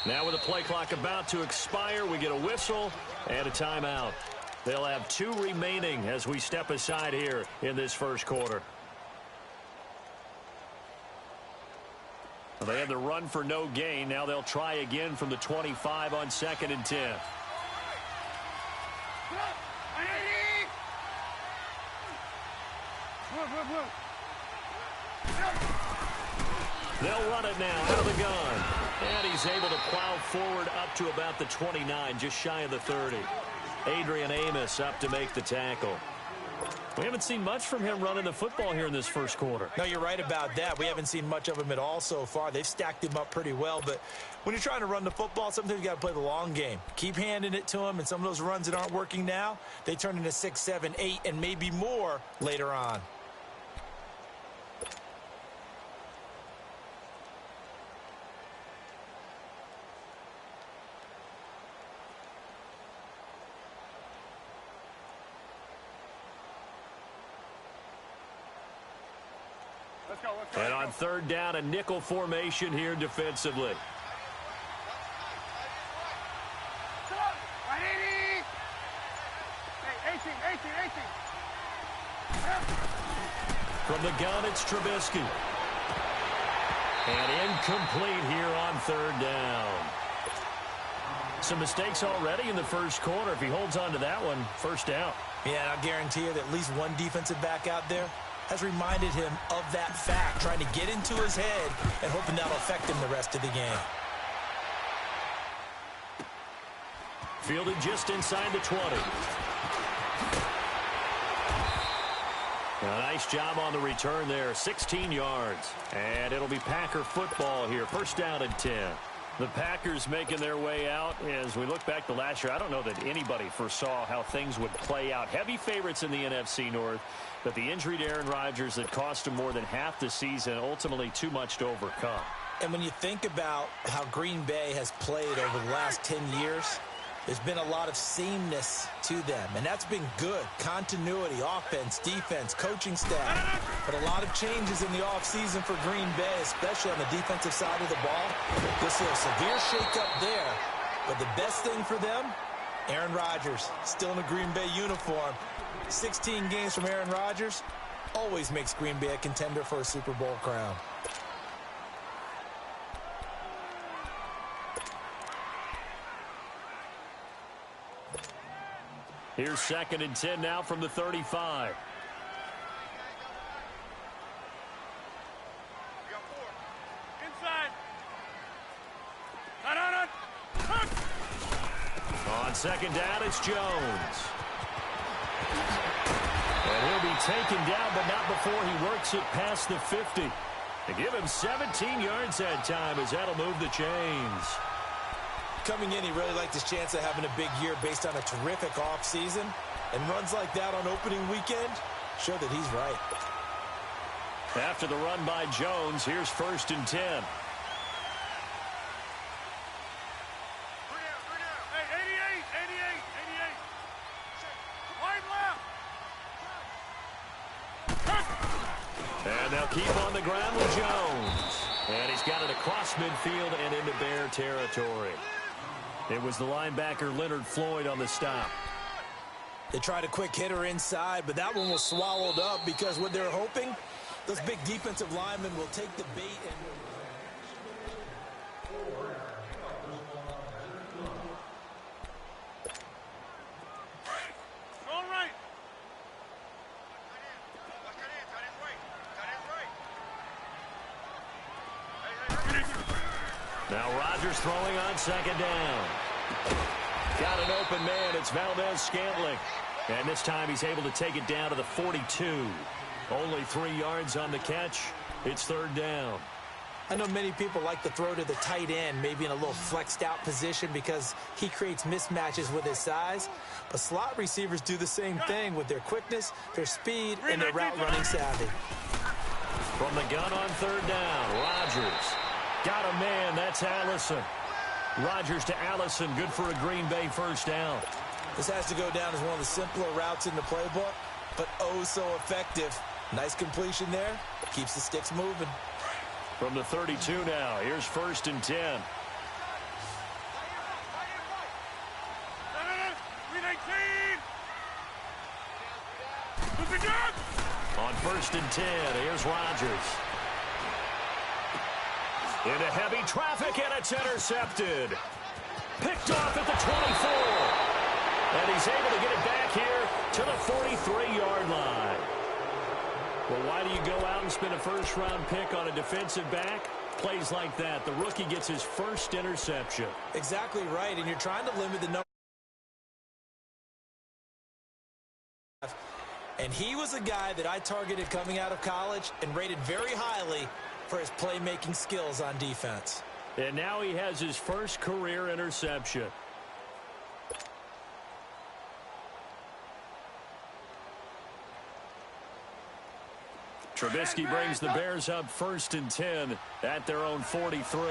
Now with the play clock about to expire, we get a whistle and a timeout. They'll have 2 remaining as we step aside here in this first quarter. They had the run for no gain. Now they'll try again from the 25 on 2nd and 10. They'll run it now out of the gun. And he's able to plow forward up to about the 29, just shy of the 30. Adrian Amos up to make the tackle. We haven't seen much from him running the football here in this first quarter. No, you're right about that. We haven't seen much of him at all so far. They've stacked him up pretty well, but when you're trying to run the football, sometimes you got to play the long game. Keep handing it to him, and some of those runs that aren't working now, they turn into 6, 7, 8, and maybe more later on. And on 3rd down, a nickel formation here defensively. From the gun, it's Trubisky. And incomplete here on 3rd down. Some mistakes already in the first quarter. If he holds on to that one, first down. Yeah, I'll guarantee you that at least one defensive back out there has reminded him of that fact, trying to get into his head and hoping that'll affect him the rest of the game. Fielded just inside the 20. A nice job on the return there, 16 yards. And it'll be Packer football here, first down and 10. The Packers making their way out. As we look back to last year, I don't know that anybody foresaw how things would play out. Heavy favorites in the NFC North, but the injury to Aaron Rodgers that cost him more than half the season, ultimately too much to overcome. And when you think about how Green Bay has played over the last 10 years, there's been a lot of sameness to them, and that's been good. Continuity, offense, defense, coaching staff. But a lot of changes in the offseason for Green Bay, especially on the defensive side of the ball. You'll see a severe shakeup there, but the best thing for them, Aaron Rodgers, still in a Green Bay uniform. 16 games from Aaron Rodgers always makes Green Bay a contender for a Super Bowl crown. Here's 2nd and 10 now from the 35. On 2nd down, it's Jones. And he'll be taken down, but not before he works it past the 50. They give him 17 yards that time as that'll move the chains. Coming in, he really liked his chance of having a big year based on a terrific offseason. And runs like that on opening weekend show that he's right. After the run by Jones, here's 1st and 10. And they'll keep on the ground with Jones. And he's got it across midfield and into Bear territory. It was the linebacker Leonard Floyd on the stop. They tried a quick hitter inside, but that one was swallowed up because what they're hoping, those big defensive linemen will take the bait and... Now Rodgers throwing on 2nd down. Got an open man. It's Valdez-Scantling. And this time he's able to take it down to the 42. Only 3 yards on the catch. It's 3rd down. I know many people like to throw to the tight end, maybe in a little flexed out position because he creates mismatches with his size. But slot receivers do the same thing with their quickness, their speed, and their route running savvy. From the gun on 3rd down, Rodgers. Got a man, that's Allison. Rodgers to Allison, good for a Green Bay first down. This has to go down as one of the simpler routes in the playbook, but oh so effective. Nice completion there, keeps the sticks moving. From the 32 now, here's 1st and 10. first and 10. Here's Rodgers. Into heavy traffic, and it's intercepted. Picked off at the 24. And he's able to get it back here to the 43-yard line. Well, why do you go out and spend a first-round pick on a defensive back? Plays like that. The rookie gets his first interception. Exactly right, and you're trying to limit the number. And he was a guy that I targeted coming out of college and rated very highly for his playmaking skills on defense. And now he has his first career interception. Trubisky brings the Bears up first and 10 at their own 43.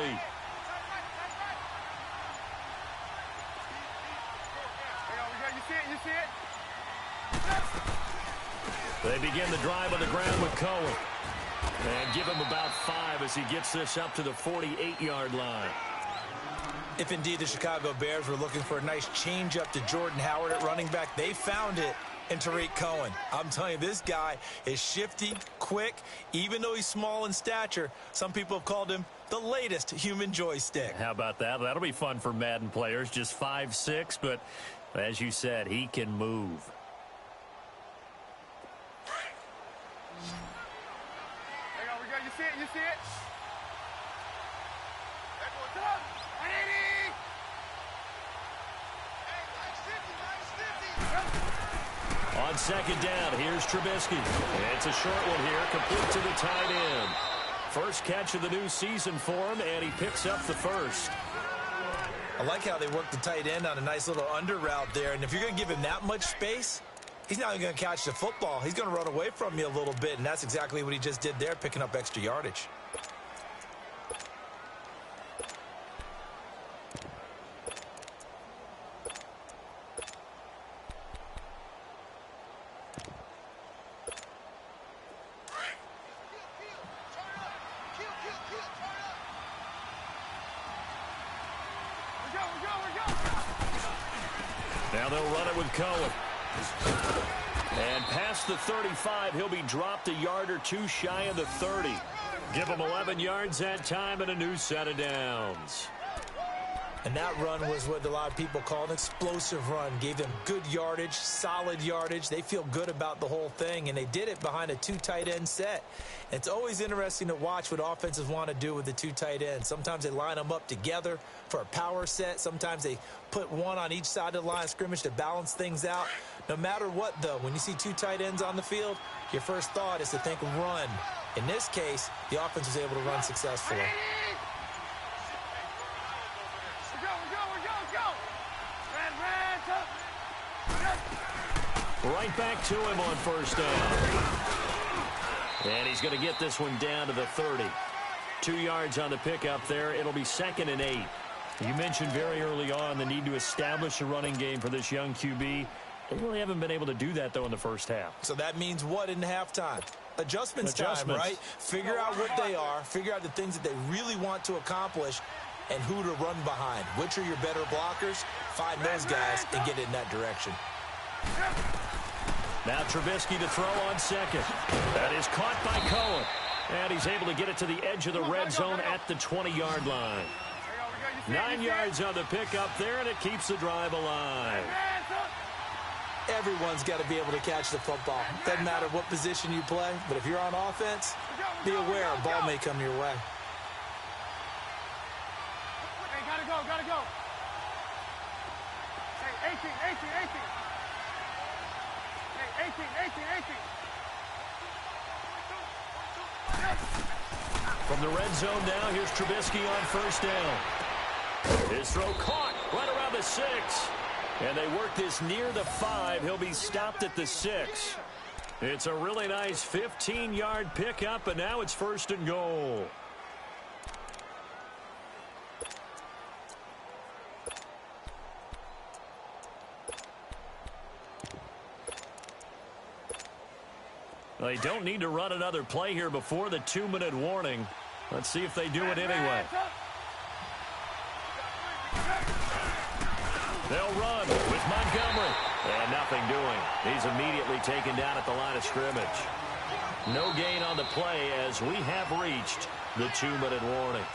They begin the drive on the ground with Cohen. And give him about 5 as he gets this up to the 48-yard line. If indeed the Chicago Bears were looking for a nice change-up to Jordan Howard at running back, they found it in Tariq Cohen. I'm telling you, this guy is shifty, quick. Even though he's small in stature, some people have called him the latest human joystick. How about that? That'll be fun for Madden players. Just 5'6", but as you said, he can move. You see it? On second down, here's Trubisky. It's a short one here, complete to the tight end. First catch of the new season for him, and he picks up the first. I like how they work the tight end on a nice little under route there, and if you're going to give him that much space, he's not even going to catch the football. He's going to run away from you a little bit, and that's exactly what he just did there, picking up extra yardage. Now they'll run it with Cohen. And past the 35, he'll be dropped a yard or two shy of the 30. Give him 11 yards that time and a new set of downs. And that run was what a lot of people call an explosive run. Gave them good yardage, solid yardage. They feel good about the whole thing, and they did it behind a 2 tight end set. It's always interesting to watch what offenses want to do with the 2 tight ends. Sometimes they line them up together for a power set. Sometimes they put one on each side of the line of scrimmage to balance things out. No matter what, though, when you see 2 tight ends on the field, your first thought is to think run. In this case, the offense was able to run successfully. Right back to him on first down. And he's going to get this one down to the 30. 2 yards on the pickup there. It'll be 2nd and 8. You mentioned very early on the need to establish a running game for this young QB. They really haven't been able to do that, though, in the first half. So that means what in halftime? Adjustments time, right? Figure out what they are. Figure out the things that they really want to accomplish and who to run behind. Which are your better blockers? Find those guys and get in that direction. Now Trubisky to throw on second. That is caught by Cohen. And he's able to get it to the edge of the red zone at the 20-yard line. 9 yards on the pickup there, and it keeps the drive alive. Everyone's got to be able to catch the football. Doesn't matter what position you play, but if you're on offense, be aware a ball may come your way. Hey, gotta go. Hey, 18. Hey, 18. From the red zone now, here's Trubisky on first down. His throw caught right around the 6. And they work this near the 5. He'll be stopped at the 6. It's a really nice 15-yard pickup, and now it's 1st and goal. They don't need to run another play here before the 2-minute warning. Let's see if they do it anyway. They'll run with Montgomery. And nothing doing. He's immediately taken down at the line of scrimmage. No gain on the play as we have reached the 2-minute warning.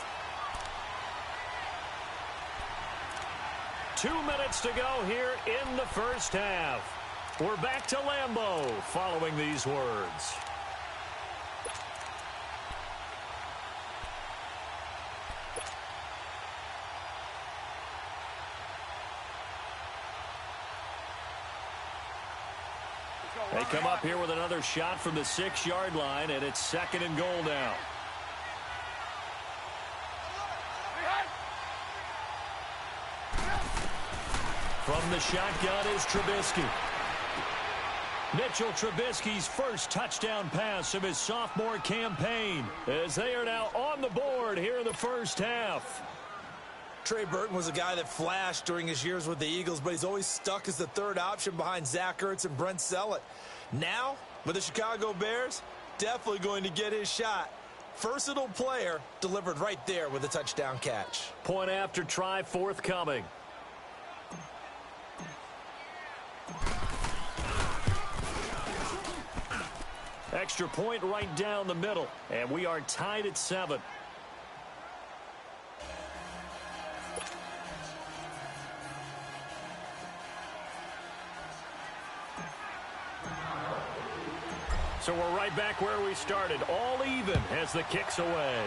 2 minutes to go here in the first half. We're back to Lambeau following these words. They come up here with another shot from the 6-yard line, and it's 2nd and goal now. From the shotgun is Trubisky. Mitchell Trubisky's first touchdown pass of his sophomore campaign, as they are now on the board here in the first half. Trey Burton was a guy that flashed during his years with the Eagles, but he's always stuck as the third option behind Zach Ertz and Brent Sellett. Now, with the Chicago Bears, definitely going to get his shot. Versatile player delivered right there with a touchdown catch. Point after try forthcoming. Extra point right down the middle, and we are tied at 7. So we're right back where we started, all even as the kick's away.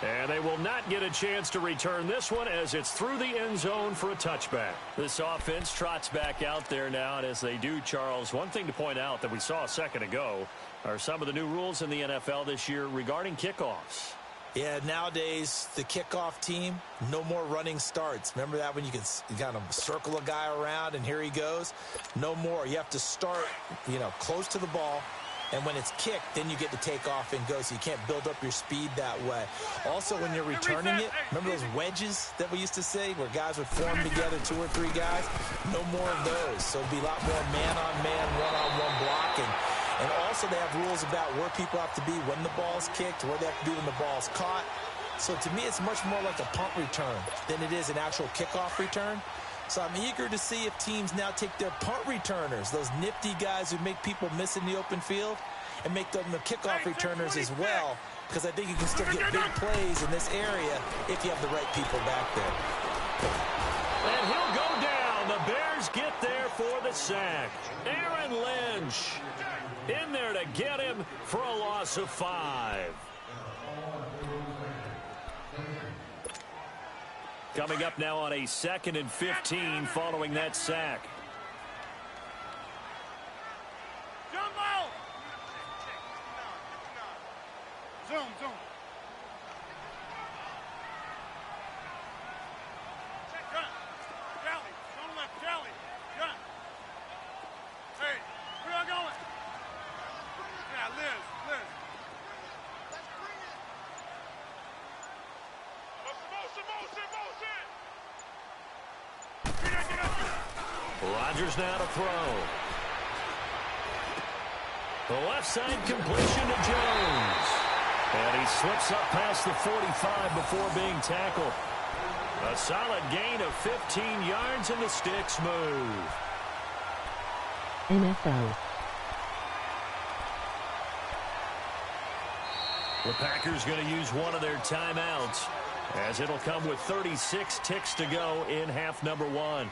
And they will not get a chance to return this one as it's through the end zone for a touchback. This offense trots back out there now, and as they do, Charles, one thing to point out that we saw a second ago are some of the new rules in the NFL this year regarding kickoffs. Yeah, nowadays, the kickoff team, no more running starts. Remember that when you kind of circle a guy around and here he goes? No more. You have to start, close to the ball. And when it's kicked, then you get to take off and go, so you can't build up your speed that way. Also, when you're returning it, remember those wedges that we used to say where guys would form together, 2 or 3 guys? No more of those. So it'd be a lot more man-on-man, one-on-one blocking. And also they have rules about where people have to be when the ball's kicked, where they have to be when the ball's caught. So to me, it's much more like a punt return than it is an actual kickoff return. So I'm eager to see if teams now take their punt returners, those nifty guys who make people miss in the open field, and make them the kickoff returners as well, because I think you can still get big plays in this area if you have the right people back there. And he'll go down. The Bears get there for the sack. Aaron Lynch in there to get him for a loss of 5. Coming up now on a 2nd and 15 following that sack. Jumbo! Zoom, zoom. Gun. Jolly. On the left, Jolly. Gun. Hey, where y'all going? Yeah, Liz. Rodgers now to throw. The left side completion to Jones. And he slips up past the 45 before being tackled. A solid gain of 15 yards and the sticks move. NFL. The Packers going to use one of their timeouts, as it'll come with 36 ticks to go in half number 1.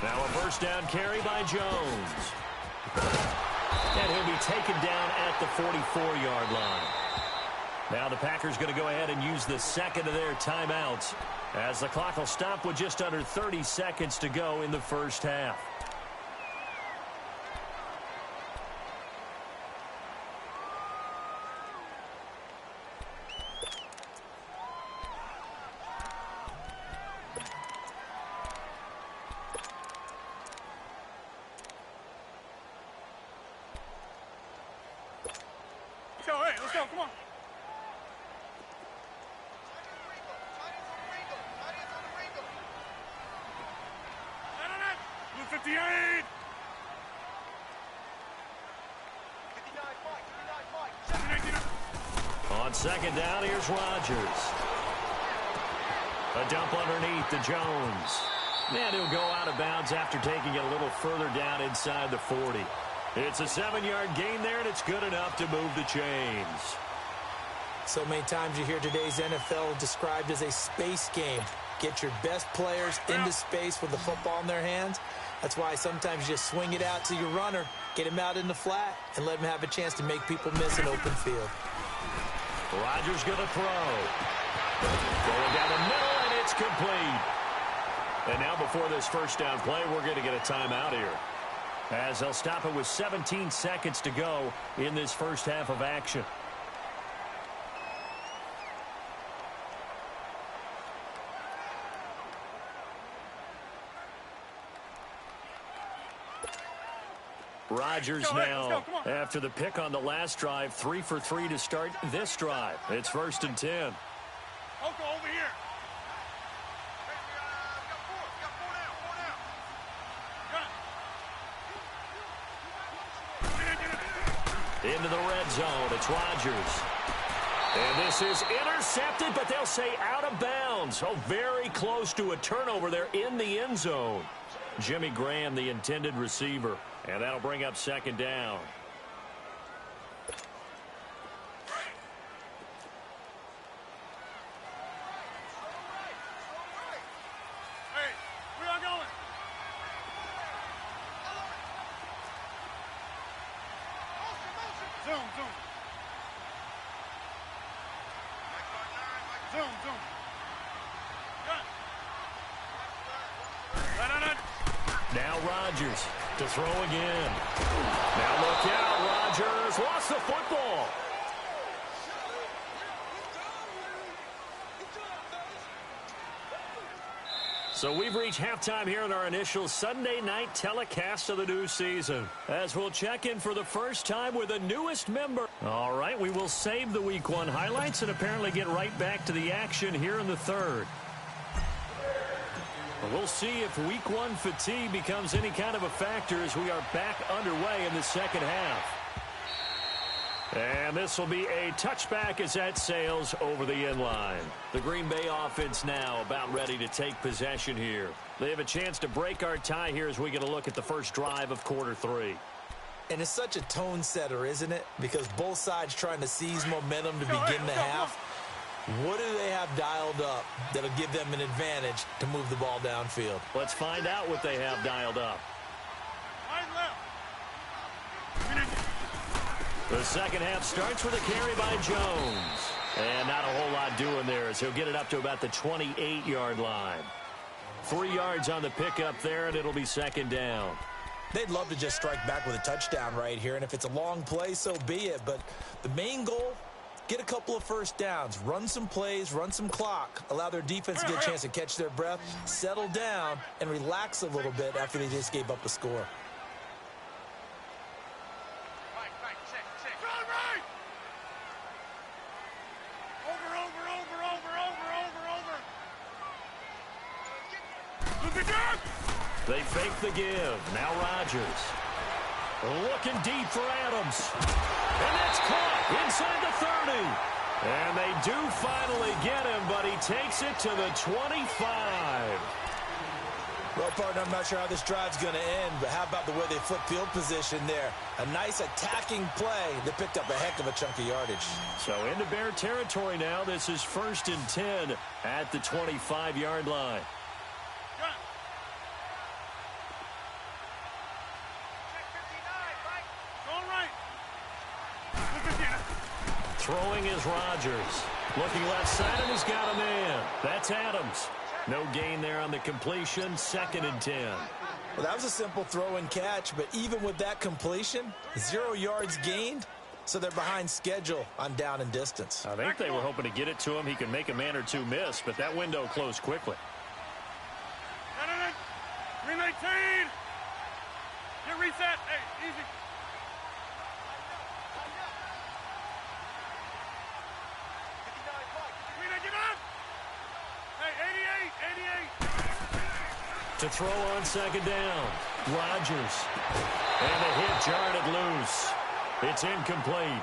Now a first down carry by Jones. And he'll be taken down at the 44-yard line. Now the Packers going to go ahead and use the second of their timeouts, as the clock will stop with just under 30 seconds to go in the first half. Let's go, hey, let's go, come on. Second down, here's Rodgers. A dump underneath to Jones. And he'll go out of bounds after taking it a little further down inside the 40. It's a 7-yard gain there, and it's good enough to move the chains. So many times you hear today's NFL described as a space game. Get your best players into space with the football in their hands. That's why sometimes you just swing it out to your runner, get him out in the flat, and let him have a chance to make people miss an open field. Rodgers going to throw. Going down the middle, and it's complete. And now before this first down play, we're going to get a timeout here, as they'll stop it with 17 seconds to go in this first half of action. Rodgers now, after the pick on the last drive, 3 for 3 to start this drive. It's 1st and 10. Oko, over here. Into the red zone, it's Rodgers. And this is intercepted, but they'll say out of bounds. Oh, very close to a turnover there in the end zone. Jimmy Graham, the intended receiver. And that'll bring up second down. Hey, where y'all going? Zoom, zoom. Zoom, zoom. Gun. Run. Now Rodgers to throw again. Now look out, Rodgers lost the football. So we've reached halftime here in our initial Sunday night telecast of the new season, as we'll check in for the first time with the newest member. All right, we will save the Week 1 highlights and apparently get right back to the action here in the third. We'll see if Week 1 fatigue becomes any kind of a factor as we are back underway in the second half. And this will be a touchback as that sails over the end line. The Green Bay offense now about ready to take possession here. They have a chance to break our tie here as we get a look at the first drive of quarter 3. And it's such a tone setter, isn't it? Because both sides trying to seize momentum to begin the half. What do they have dialed up that'll give them an advantage to move the ball downfield? Let's find out what they have dialed up. The second half starts with a carry by Jones. And not a whole lot doing there as he'll get it up to about the 28-yard line. 3 yards on the pickup there, and it'll be second down. They'd love to just strike back with a touchdown right here, and if it's a long play, so be it. But the main goal, get a couple of first downs, run some plays, run some clock, allow their defense to get a chance to catch their breath, settle down, and relax a little bit after they just gave up a score. They fake the give. Now Rodgers. Looking deep for Adams. And that's caught inside the 30. And they do finally get him, but he takes it to the 25. Well, partner, I'm not sure how this drive's going to end, but how about the way they flip field position there? A nice attacking play that picked up a heck of a chunk of yardage. So into Bear territory now. This is 1st and 10 at the 25-yard line. Throwing is Rodgers. Looking left side, and he's got a man. That's Adams. No gain there on the completion. 2nd and 10. Well, that was a simple throw and catch, but even with that completion, 0 yards gained, so they're behind schedule on down and distance. I think they were hoping to get it to him. He could make a man or two miss, but that window closed quickly. Green 18. Get reset. Hey, easy. To throw on 2nd down. Rodgers. And the hit jarred it loose. It's incomplete.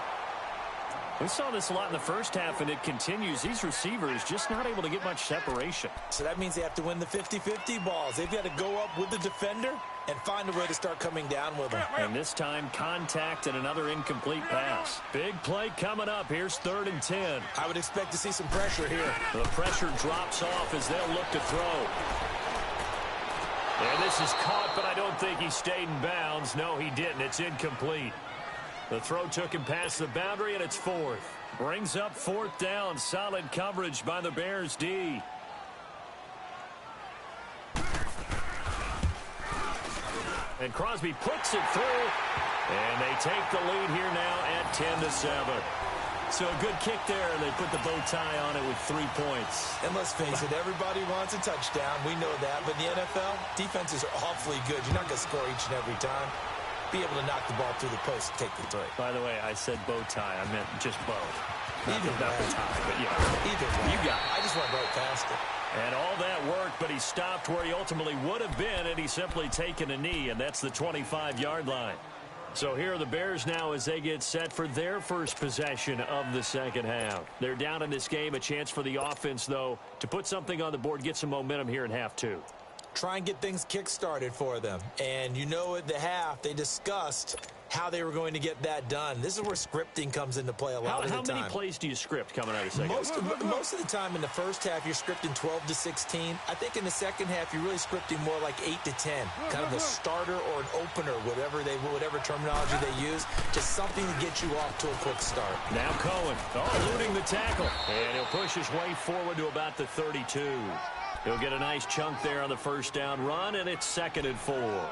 We saw this a lot in the first half, and it continues. These receivers just not able to get much separation. So that means they have to win the 50-50 balls. They've got to go up with the defender and find a way to start coming down with them. And this time, contact and another incomplete pass. Big play coming up. Here's 3rd and 10. I would expect to see some pressure here. The pressure drops off as they'll look to throw. And this is caught, but I don't think he stayed in bounds. No, he didn't. It's incomplete. The throw took him past the boundary, and it's 4th. Brings up 4th down. Solid coverage by the Bears D. And Crosby puts it through. And they take the lead here now at 10-7. So a good kick there. They put the bow tie on it with 3 points. And let's face it, everybody wants a touchdown. We know that. But in the NFL, defenses are awfully good. You're not going to score each and every time. Be able to knock the ball through the post and take the 3. By the way, I said bow tie. I meant just bow. Either not the tie, but yeah. Either way. You got it. I just went right past it. And all that worked, but he stopped where he ultimately would have been, and he's simply taken a knee, and that's the 25-yard line. So here are the Bears now as they get set for their first possession of the second half. They're down in this game. A chance for the offense, though, to put something on the board, get some momentum here in half 2. Try and get things kick-started for them. And you know at the half, they discussed how they were going to get that done. This is where scripting comes into play a lot of the time. How many plays do you script coming out of second? Most of the time in the first half, you're scripting 12 to 16. I think in the second half, you're really scripting more like 8 to 10. Kind of a starter or an opener, whatever terminology they use. Just something to get you off to a quick start. Now Cohen, eluding the tackle. And he'll push his way forward to about the 32. He'll get a nice chunk there on the first down run, and it's 2nd and 4.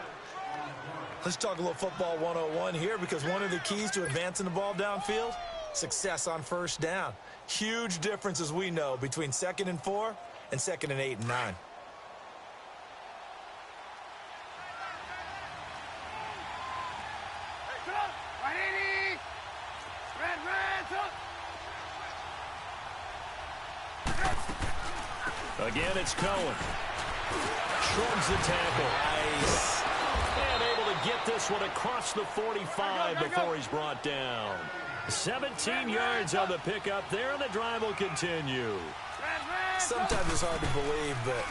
Let's talk a little football 101 here, because one of the keys to advancing the ball downfield, success on first down. Huge difference, as we know, between 2nd and 4 and 2nd and 8 and 9. Again, it's Cohen. Shrugs the tackle. Nice. And able to get this one across the 45 before he's brought down. 17 yards on the pickup there, and the drive will continue. Sometimes it's hard to believe, but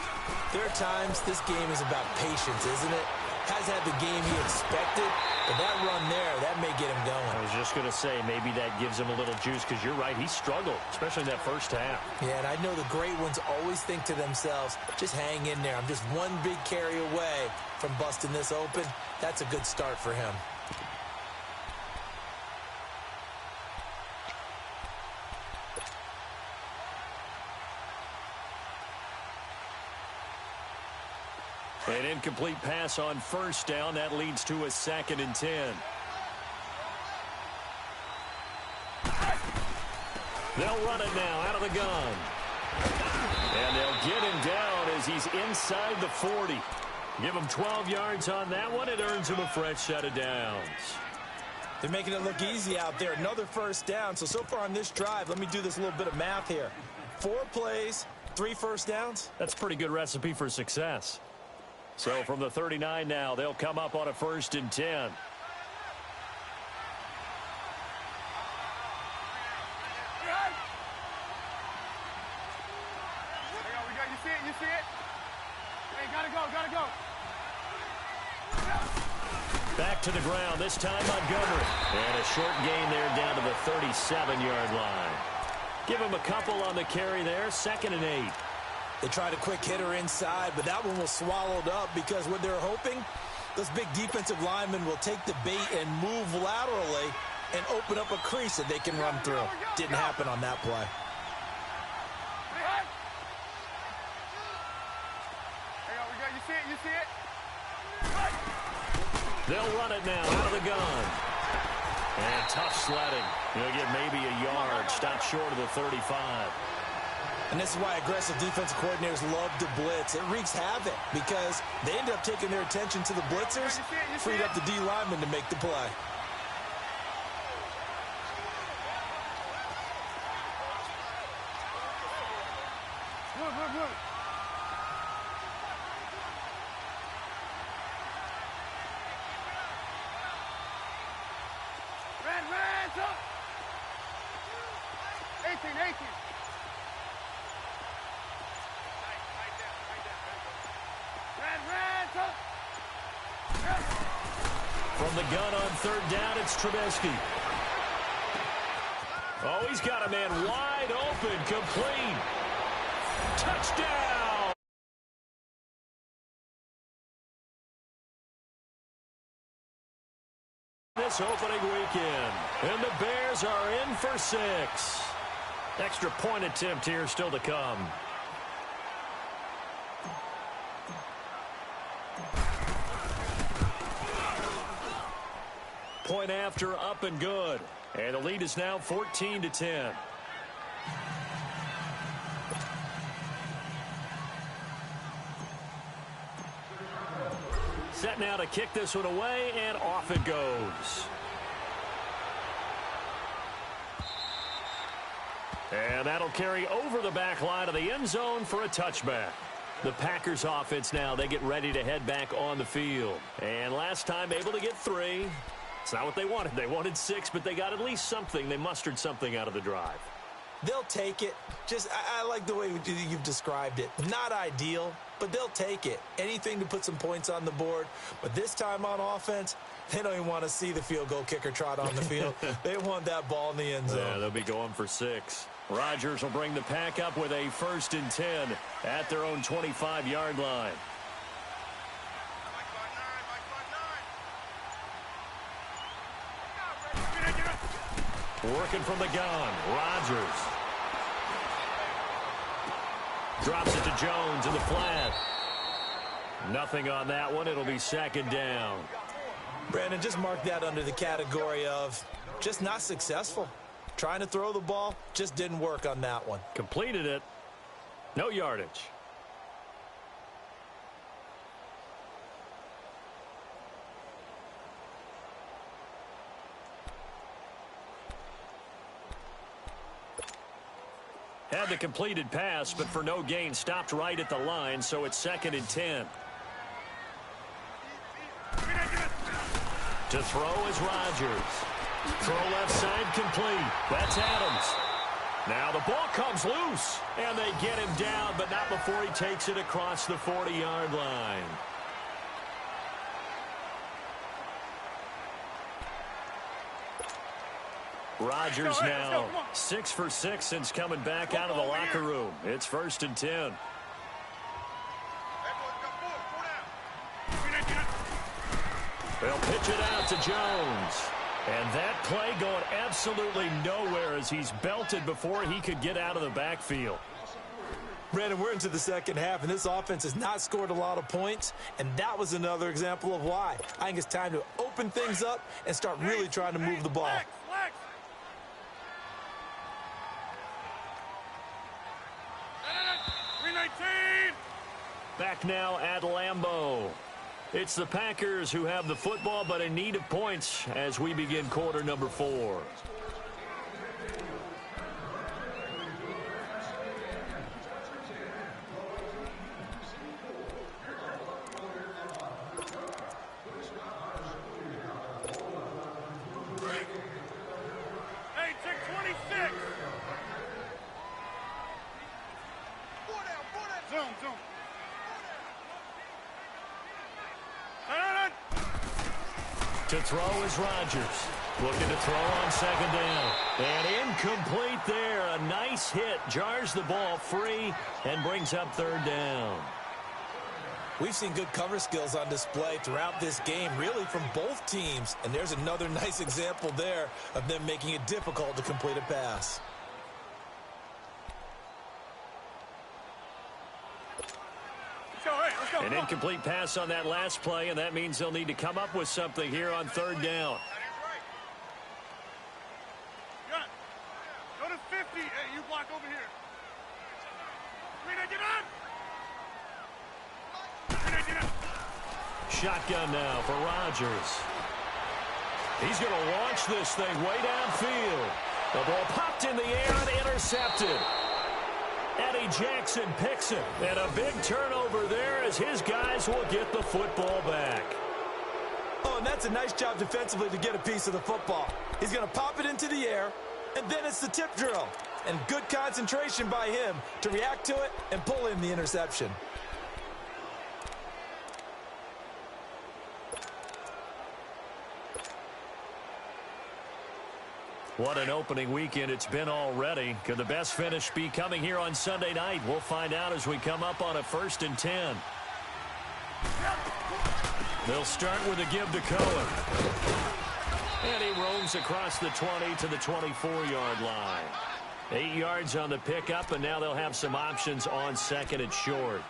there are times this game is about patience, isn't it? Has had the game he expected, but that run there, that may get him going. I was just going to say, maybe that gives him a little juice, because you're right, he struggled, especially in that first half. Yeah, and I know the great ones always think to themselves, just hang in there. I'm just one big carry away from busting this open. That's a good start for him. An incomplete pass on first down. That leads to a 2nd and 10. They'll run it now out of the gun. And they'll get him down as he's inside the 40. Give him 12 yards on that one. It earns him a fresh set of downs. They're making it look easy out there. Another first down. So far on this drive, let me do this little bit of math here. 4 plays, 3 first downs. That's a pretty good recipe for success. So from the 39 now, they'll come up on a 1st and 10. You see it? Hey, gotta go. Back to the ground, this time Montgomery. And a short gain there down to the 37-yard line. Give him a couple on the carry there, 2nd and 8. They tried a quick hitter inside, but that one was swallowed up because what they're hoping, those big defensive linemen will take the bait and move laterally and open up a crease that they can run through. Didn't happen on that play. You see it? They'll run it now out of the gun. And tough sledding. He'll get maybe a yard. Stop short of the 35. And this is why aggressive defensive coordinators love to blitz. It wreaks havoc because they end up taking their attention to the blitzers, freed up the D lineman to make the play. Good. Red, up! 18, 18. From the gun on third down, it's Trubisky. Oh, he's got a man wide open, complete. Touchdown! This opening weekend, and the Bears are in for 6. Extra point attempt here still to come. Point after, up and good. And the lead is now 14-10. Set now to kick this one away, and off it goes. And that'll carry over the back line of the end zone for a touchback. The Packers offense now, they get ready to head back on the field. And last time able to get 3. It's not what they wanted. They wanted 6, but they got at least something. They mustered something out of the drive. They'll take it. I like the way you've described it. Not ideal, but they'll take it. Anything to put some points on the board. But this time on offense, they don't even want to see the field goal kicker trot on the field. They want that ball in the end zone. Yeah, they'll be going for 6. Rodgers will bring the Pack up with a 1st and 10 at their own 25-yard line. Working from the gun, Rodgers. Drops it to Jones in the flat. Nothing on that one. It'll be 2nd down. Brandon, just mark that under the category of just not successful. Trying to throw the ball, just didn't work on that one. Completed it. No yardage. Had the completed pass, but for no gain, stopped right at the line, so it's 2nd and 10. To throw is Rodgers. Throw left side complete. That's Adams. Now the ball comes loose, and they get him down, but not before he takes it across the 40-yard line. Rodgers now 6 for 6 since coming back out of the locker room. It's 1st and 10. They'll pitch it out to Jones. And that play going absolutely nowhere as he's belted before he could get out of the backfield. Brandon, we're into the second half, and this offense has not scored a lot of points, and that was another example of why. I think it's time to open things up and start really trying to move the ball. Back now at Lambeau. It's the Packers who have the football, but in need of points as we begin quarter number 4. Hey, check 26. Zoom. To throw is Rodgers. Looking to throw on 2nd down. And incomplete there. A nice hit. Jars the ball free and brings up 3rd down. We've seen good cover skills on display throughout this game, really from both teams. And there's another nice example there of them making it difficult to complete a pass. An incomplete pass on that last play, and that means they'll need to come up with something here on 3rd down. Go to 50. Hey, you block over here. Get up. Shotgun now for Rodgers. He's going to launch this thing way downfield. The ball popped in the air and intercepted. Eddie Jackson picks it, and a big turnover there as his guys will get the football back. Oh, and that's a nice job defensively to get a piece of the football. He's going to pop it into the air, and then it's the tip drill. and good concentration by him to react to it and pull in the interception. What an opening weekend it's been already. Could the best finish be coming here on Sunday night? We'll find out as we come up on a 1st and 10. They'll start with a give to Cohen. And he roams across the 20 to the 24-yard line. 8 yards on the pickup, and now they'll have some options on 2nd and short.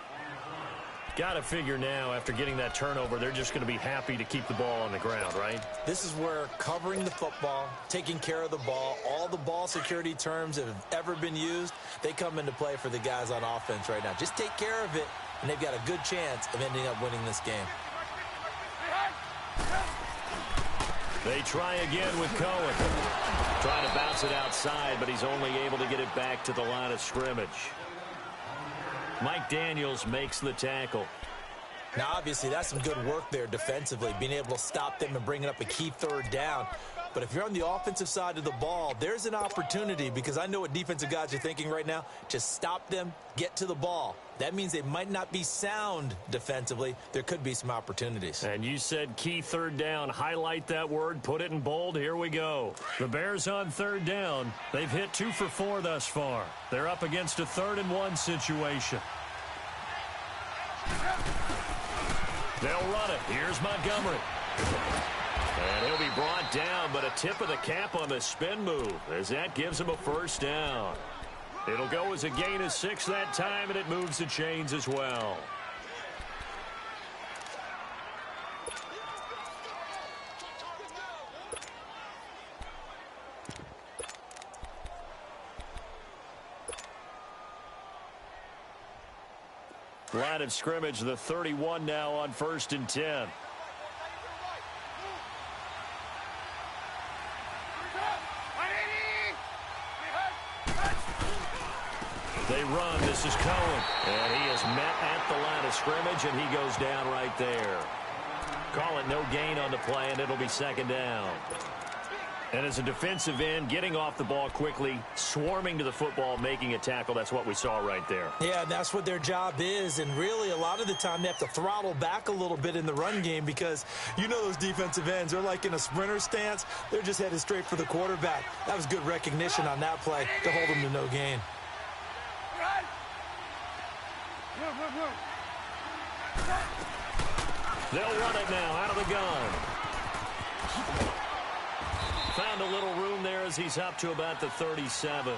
Got to figure now, after getting that turnover, they're just going to be happy to keep the ball on the ground, right? This is where covering the football, taking care of the ball, all the ball security terms that have ever been used, they come into play for the guys on offense right now. Just take care of it, and they've got a good chance of ending up winning this game. They try again with Cohen. Trying to bounce it outside, but he's only able to get it back to the line of scrimmage. Mike Daniels makes the tackle. Now, obviously, that's some good work there defensively, being able to stop them and bringing up a key 3rd down. But if you're on the offensive side of the ball, there's an opportunity, because I know what defensive guys are thinking right now. Just stop them, get to the ball. That means they might not be sound defensively. There could be some opportunities. And you said key 3rd down. Highlight that word. Put it in bold. Here we go. The Bears on 3rd down. They've hit 2 for 4 thus far. They're up against a 3rd and 1 situation. They'll run it. Here's Montgomery. And he'll be brought down, but a tip of the cap on the spin move, as that gives him a 1st down. It'll go as a gain of 6 that time, and it moves the chains as well. Line of scrimmage, the 31 now on 1st and 10. They run. This is Cohen. And he is met at the line of scrimmage, and he goes down right there. Call it no gain on the play, and it'll be 2nd down. And as a defensive end, getting off the ball quickly, swarming to the football, making a tackle, that's what we saw right there. Yeah, that's what their job is. And really, a lot of the time, they have to throttle back a little bit in the run game, because you know those defensive ends, they're like in a sprinter stance. They're just headed straight for the quarterback. That was good recognition on that play to hold them to no gain. They'll run it now out of the gun. Found a little room there as he's up to about the 37.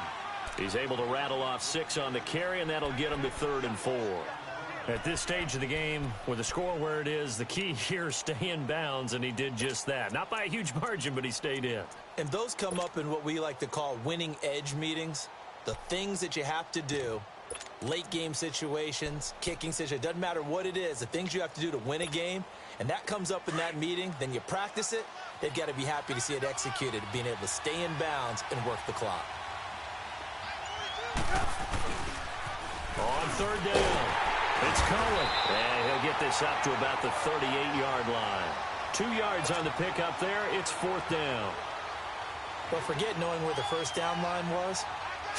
He's able to rattle off 6 on the carry, and that'll get him to 3rd and 4. At this stage of the game, with the score where it is, the key here is stay in bounds, and he did just that. Not by a huge margin, but he stayed in. And those come up in what we like to call winning edge meetings. The things that you have to do, late game situations, kicking situations, doesn't matter what it is, the things you have to do to win a game, and that comes up in that meeting, then you practice it, they've got to be happy to see it executed, being able to stay in bounds and work the clock. On 3rd down, it's Cohen, and he'll get this up to about the 38-yard line. 2 yards on the pickup there, it's 4th down. But forget knowing where the 1st down line was.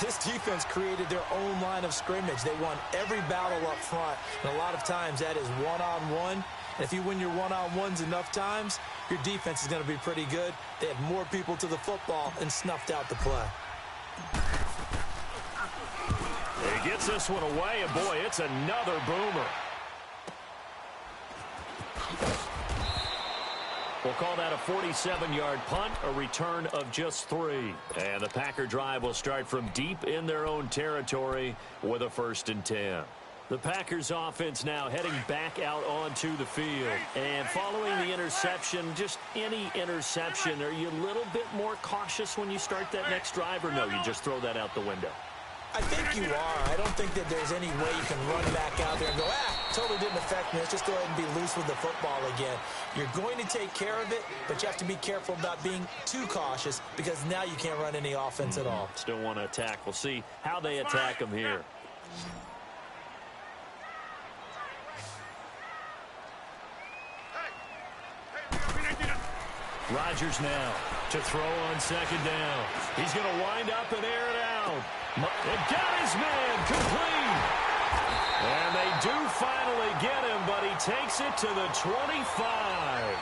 This defense created their own line of scrimmage. They won every battle up front, and a lot of times that is one-on-one. And if you win your one-on-ones enough times, your defense is going to be pretty good. They had more people to the football and snuffed out the play. He gets this one away, and boy, it's another boomer. We'll call that a 47-yard punt, a return of just 3. And the Packer drive will start from deep in their own territory with a 1st and 10. The Packers offense now heading back out onto the field. And following the interception, just any interception, are you a little bit more cautious when you start that next drive, or no, you just throw that out the window? I think you are. I don't think that there's any way you can run back out there and go, totally didn't affect me. Let's just go ahead and be loose with the football again. You're going to take care of it, but you have to be careful about being too cautious, because now you can't run any offense at all. Still want to attack. We'll see how they attack them here. Rodgers now to throw on second down. He's going to wind up and air it out. And got his man complete. And they do finally get him, but he takes it to the 25.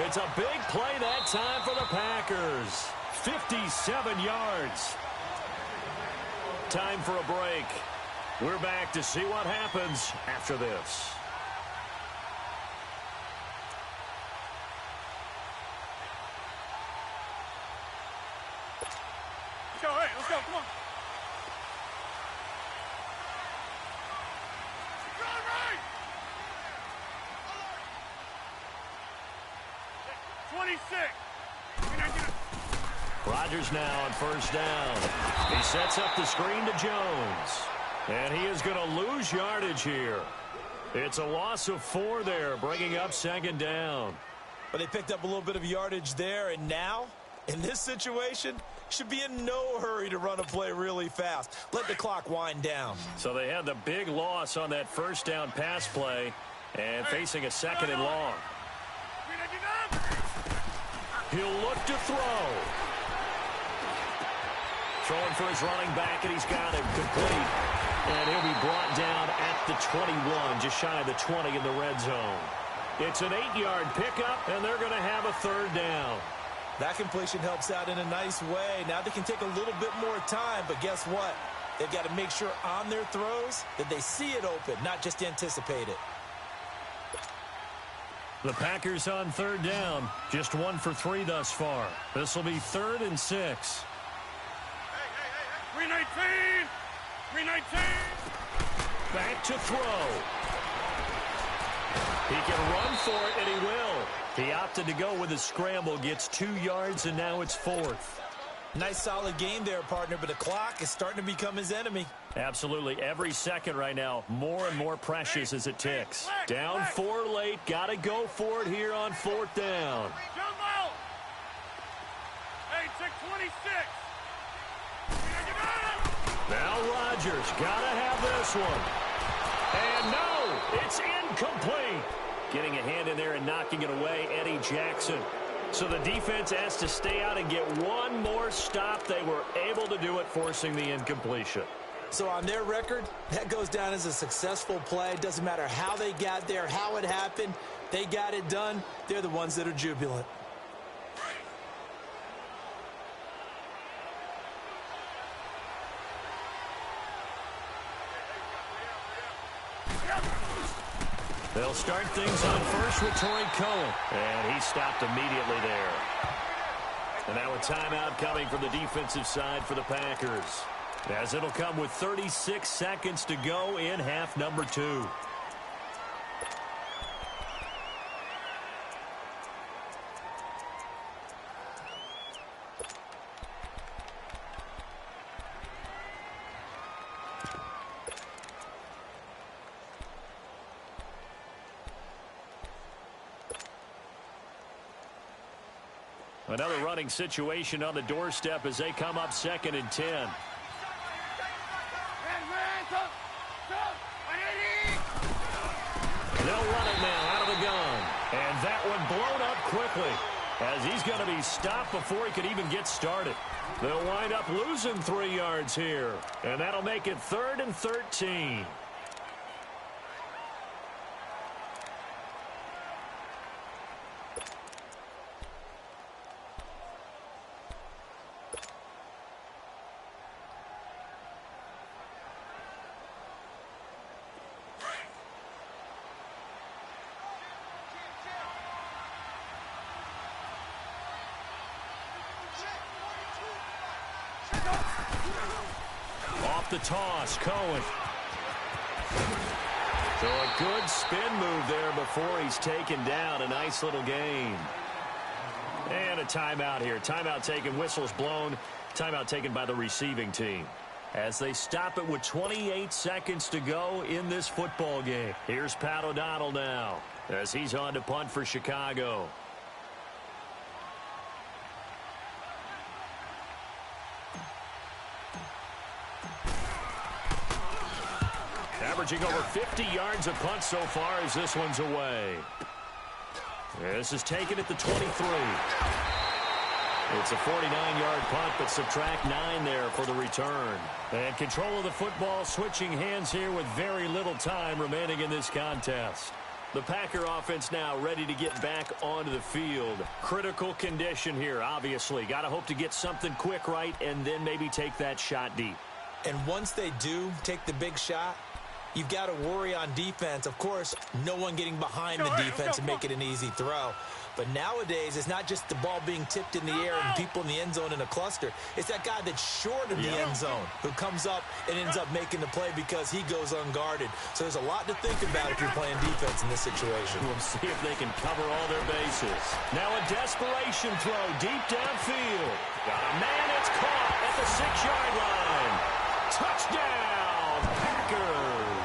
It's a big play that time for the Packers. 57 yards. Time for a break. We're back to see what happens after this. Let's go, hey, let's go, come on. Right. 26. Rodgers now on first down. He sets up the screen to Jones. And he is going to lose yardage here. It's a loss of 4 there, bringing up second down. But they picked up a little bit of yardage there, and now, in this situation, should be in no hurry to run a play really fast. Let the clock wind down. So they had the big loss on that first down pass play and facing a second and long. He'll look to throw. Throwing for his running back, and he's got him complete. And he'll be brought down at the 21, just shy of the 20 in the red zone. It's an 8-yard pickup, and they're going to have a third down. That completion helps out in a nice way. Now they can take a little bit more time, but guess what? They've got to make sure on their throws that they see it open, not just anticipate it. The Packers on third down, just 1 for 3 thus far. This will be 3rd and 6. 319. 319. Back to throw. He can run for it, and he will. He opted to go with a scramble, gets 2 yards, and now it's 4th. Nice solid game there, partner, but the clock is starting to become his enemy. Absolutely. Every second right now, more and more precious as it ticks. Down 4 late. Got to go for it here on 4th down. Jumbo. Hey, check 26. Now Rodgers got to have this one. And no, it's incomplete. Getting a hand in there and knocking it away, Eddie Jackson. So the defense has to stay out and get one more stop. They were able to do it, forcing the incompletion. So on their record, that goes down as a successful play. It doesn't matter how they got there, how it happened. They got it done. They're the ones that are jubilant. They'll start things on first with Torrey Cohen. And he stopped immediately there. And now a timeout coming from the defensive side for the Packers, as it'll come with 36 seconds to go in half number 2. Another running situation on the doorstep as they come up 2nd and 10. They'll run it now out of the gun. And that one blown up quickly, as he's going to be stopped before he could even get started. They'll wind up losing 3 yards here. And that'll make it 3rd and 13. Off the toss, Cohen. So a good spin move there before he's taken down. A nice little gain. And a timeout here. Timeout taken, whistles blown. Timeout taken by the receiving team, as they stop it with 28 seconds to go in this football game. Here's Pat O'Donnell now, as he's on to punt for Chicago. Averaging over 50 yards a punt so far as this one's away. This is taken at the 23. It's a 49-yard punt, but subtract 9 there for the return. And control of the football switching hands here with very little time remaining in this contest. The Packer offense now ready to get back onto the field. Critical condition here, obviously. Got to hope to get something quick right and then maybe take that shot deep. And once they do take the big shot, you've got to worry on defense. Of course, no one getting behind the defense and make it an easy throw. But nowadays, it's not just the ball being tipped in the air and people in the end zone in a cluster. It's that guy that's short of the end zone who comes up and ends up making the play because he goes unguarded. So there's a lot to think about if you're playing defense in this situation. We'll see if they can cover all their bases. Now a desperation throw deep downfield. Got a man, it's caught at the 6-yard line. Touchdown, Packers.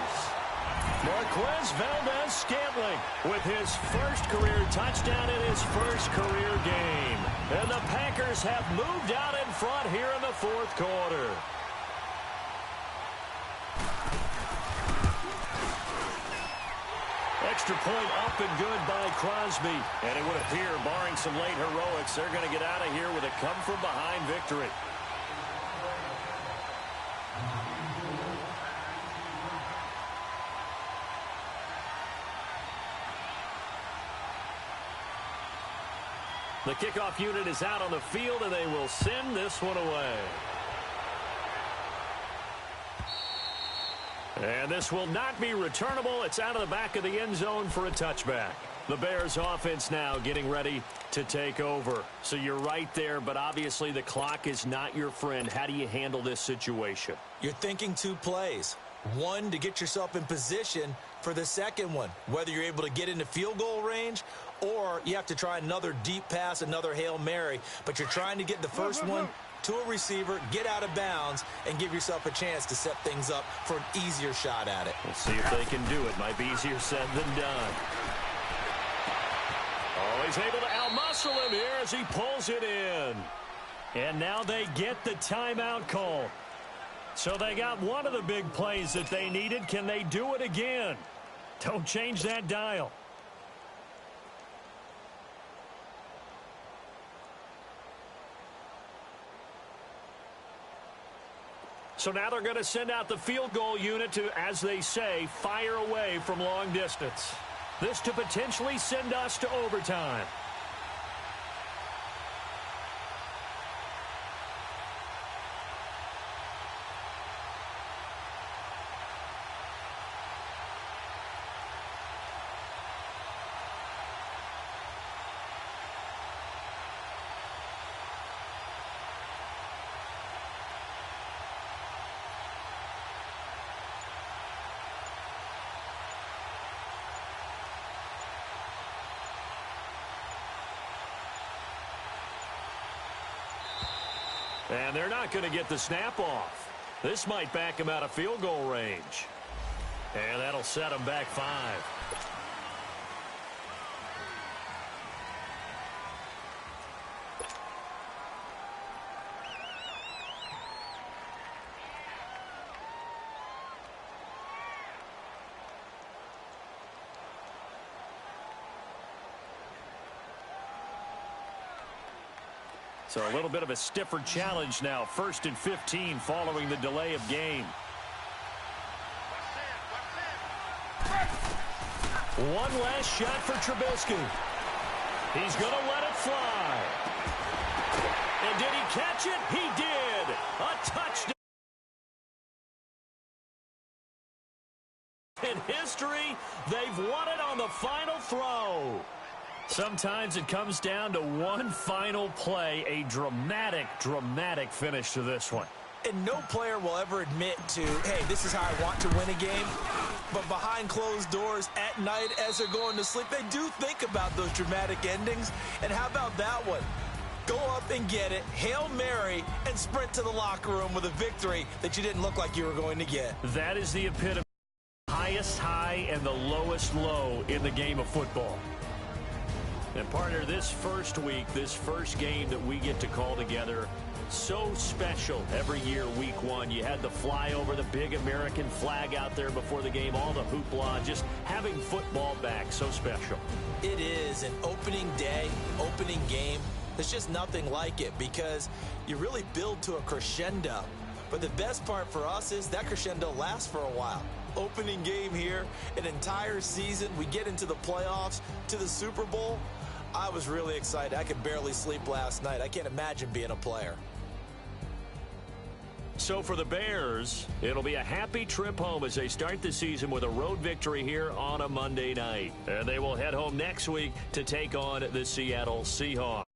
Marquez Valdez-Scantling with his first career touchdown in his first career game. And the Packers have moved out in front here in the fourth quarter. Extra point up and good by Crosby. And it would appear, barring some late heroics, they're going to get out of here with a come-from-behind victory. The kickoff unit is out on the field, and they will send this one away. And this will not be returnable. It's out of the back of the end zone for a touchback. The Bears offense now getting ready to take over. So you're right there, but obviously the clock is not your friend. How do you handle this situation? You're thinking 2 plays. One, to get yourself in position for the second one, whether you're able to get into field goal range or you have to try another deep pass, another Hail Mary, but you're trying to get the first one to a receiver, get out of bounds, and give yourself a chance to set things up for an easier shot at it. We'll see if they can do it. Might be easier said than done. Oh, he's able to outmuscle him here as he pulls it in. And now they get the timeout call. So they got one of the big plays that they needed. Can they do it again? Don't change that dial. So now they're going to send out the field goal unit to, as they say, fire away from long distance. This to potentially send us to overtime. And they're not going to get the snap off. This might back him out of field goal range. And that'll set him back 5. So a little bit of a stiffer challenge now. 1st and 15 following the delay of game. One last shot for Trubisky. He's going to let it fly. And did he catch it? He did. A touchdown. In history, they've won it on the final throw. Sometimes it comes down to one final play, a dramatic finish to this one. And no player will ever admit to, hey, this is how I want to win a game. But behind closed doors at night as they're going to sleep, they do think about those dramatic endings. And how about that one? Go up and get it, Hail Mary, and sprint to the locker room with a victory that you didn't look like you were going to get. That is the epitome. Highest high and the lowest low in the game of football. And partner, this first week, this first game that we get to call together, so special every year, week 1. You had the flyover, the big American flag out there before the game, all the hoopla, just having football back, so special. It is an opening day, opening game. There's just nothing like it because you really build to a crescendo. But the best part for us is that crescendo lasts for a while. Opening game here, an entire season, we get into the playoffs, to the Super Bowl. I was really excited. I could barely sleep last night. I can't imagine being a player. So for the Bears, it'll be a happy trip home as they start the season with a road victory here on a Monday night. And they will head home next week to take on the Seattle Seahawks.